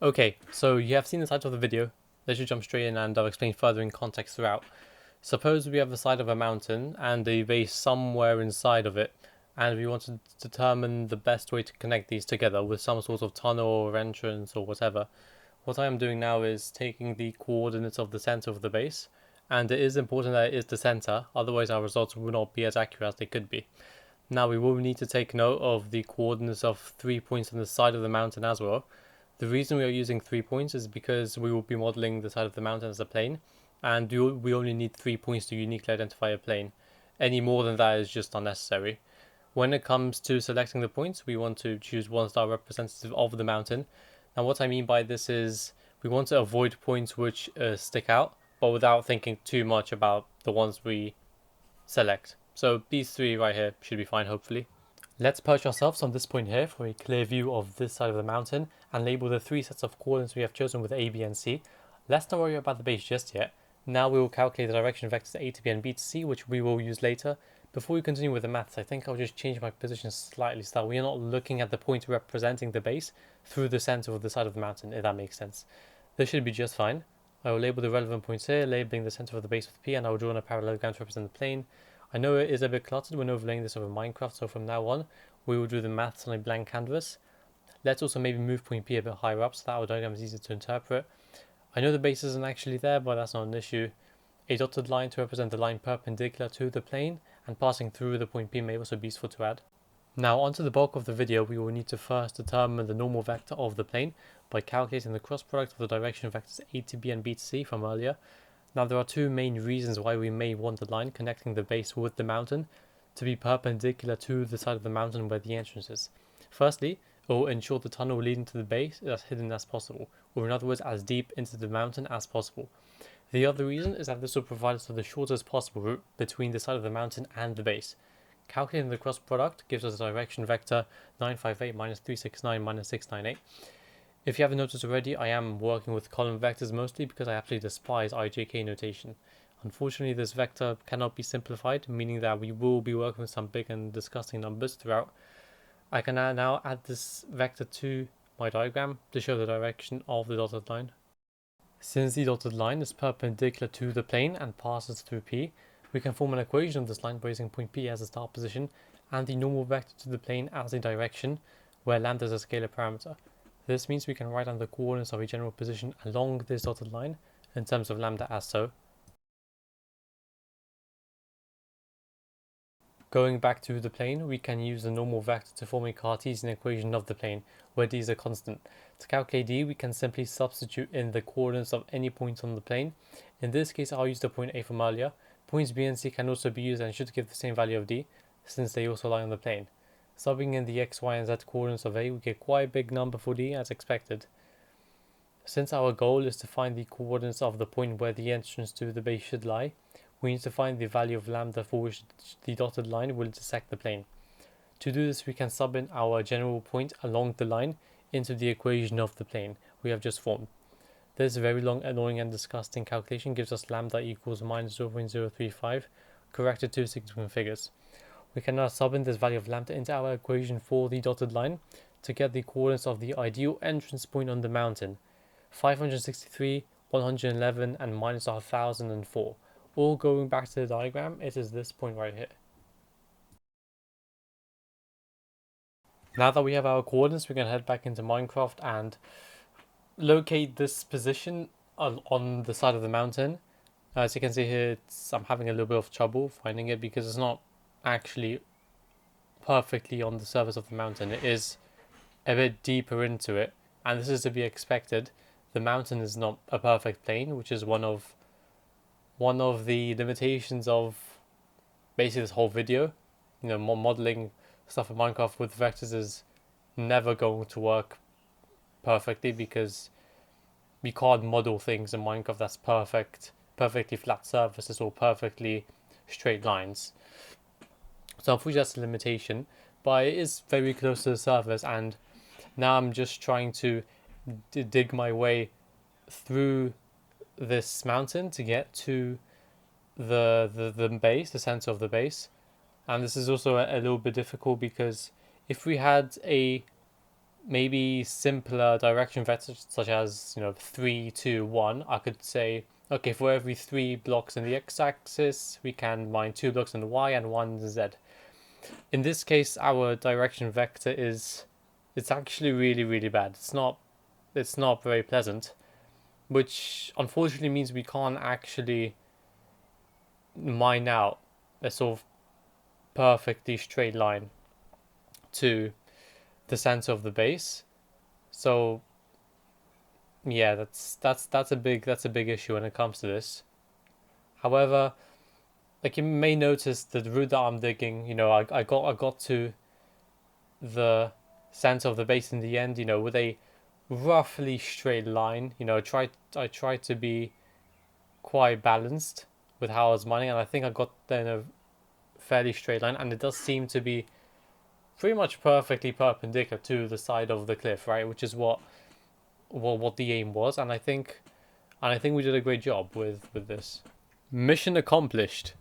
Okay, so you have seen the title of the video. Let's just jump straight in and I'll explain further in context throughout. Suppose we have the side of a mountain and a base somewhere inside of it, and we want to determine the best way to connect these together with some sort of tunnel or entrance or whatever. What I am doing now is taking the coordinates of the center of the base, and it is important that it is the center, otherwise our results will not be as accurate as they could be. Now we will need to take note of the coordinates of 3 points on the side of the mountain as well. The reason we are using 3 points is because we will be modeling the side of the mountain as a plane, and we only need 3 points to uniquely identify a plane. Any more than that is just unnecessary. When it comes to selecting the points, we want to choose one star representative of the mountain. Now what I mean by this is we want to avoid points which stick out, but without thinking too much about the ones we select. So these three right here should be fine, hopefully. Let's perch ourselves on this point here for a clear view of this side of the mountain and label the three sets of coordinates we have chosen with A, B and C. Let's not worry about the base just yet. Now we will calculate the direction vectors A to B and B to C, which we will use later. Before we continue with the maths, I think I'll just change my position slightly so that we are not looking at the point representing the base through the center of the side of the mountain, if that makes sense. This should be just fine. I will label the relevant points here, labeling the center of the base with P, and I will draw on a parallelogram to represent the plane. I know it is a bit cluttered when overlaying this over Minecraft, so from now on, we will do the maths on a blank canvas. Let's also maybe move point P a bit higher up so that our diagram is easier to interpret. I know the base isn't actually there, but that's not an issue. A dotted line to represent the line perpendicular to the plane, and passing through the point P may also be useful to add. Now onto the bulk of the video, we will need to first determine the normal vector of the plane by calculating the cross product of the direction vectors A to B and B to C from earlier. Now there are two main reasons why we may want the line connecting the base with the mountain to be perpendicular to the side of the mountain where the entrance is. Firstly, it will ensure the tunnel leading to the base is as hidden as possible, or in other words as deep into the mountain as possible. The other reason is that this will provide us with the shortest possible route between the side of the mountain and the base. Calculating the cross product gives us a direction vector 958 minus 369 minus 698. If you haven't noticed already, I am working with column vectors mostly because I absolutely despise IJK notation. Unfortunately, this vector cannot be simplified, meaning that we will be working with some big and disgusting numbers throughout. I can now add this vector to my diagram to show the direction of the dotted line. Since the dotted line is perpendicular to the plane and passes through P, we can form an equation of this line by using point P as a start position and the normal vector to the plane as a direction, where lambda is a scalar parameter. This means we can write down the coordinates of a general position along this dotted line in terms of lambda as so. Going back to the plane, we can use the normal vector to form a Cartesian equation of the plane, where d is a constant. To calculate d, we can simply substitute in the coordinates of any point on the plane. In this case, I'll use the point A from earlier. Points B and C can also be used and should give the same value of d, since they also lie on the plane. Subbing in the x, y, and z coordinates of A, we get quite a big number for d as expected. Since our goal is to find the coordinates of the point where the entrance to the base should lie, we need to find the value of lambda for which the dotted line will intersect the plane. To do this, we can sub in our general point along the line into the equation of the plane we have just formed. This very long, annoying and disgusting calculation gives us lambda equals minus 0.035 corrected to significant figures. We can now sub in this value of lambda into our equation for the dotted line to get the coordinates of the ideal entrance point on the mountain, 563, 111 and minus 1004. All going back to the diagram, it is this point right here. Now that we have our coordinates, we're going to head back into Minecraft and locate this position on the side of the mountain. As you can see here, I'm having a little bit of trouble finding it because it's not actually perfectly on the surface of the mountain. It is a bit deeper into it, and this is to be expected. The mountain is not a perfect plane, which is one of the limitations of basically this whole video. You know, modeling stuff in Minecraft with vectors is never going to work perfectly because we can't model things in Minecraft that's perfectly flat surfaces or perfectly straight lines. So unfortunately that's a limitation, but it is very close to the surface, and now I'm just trying to dig my way through this mountain to get to the base, the center of the base. And this is also a little bit difficult because if we had a maybe simpler direction vectors such as 3, 2, 1. I could say, okay, for every 3 blocks in the x-axis, we can mine 2 blocks in the y and 1 in the z. In this case, our direction vector it's actually really, really bad. It's not very pleasant, which unfortunately means we can't actually mine out a sort of perfectly straight line to the center of the base. So yeah, that's a big issue when it comes to this. However, like you may notice the route that I'm digging, I got to the center of the base in the end, with a roughly straight line. I tried to be quite balanced with how I was mining, and I think I got there in a fairly straight line, and it does seem to be pretty much perfectly perpendicular to the side of the cliff, right? Which is what the aim was, and I think we did a great job with this. Mission accomplished.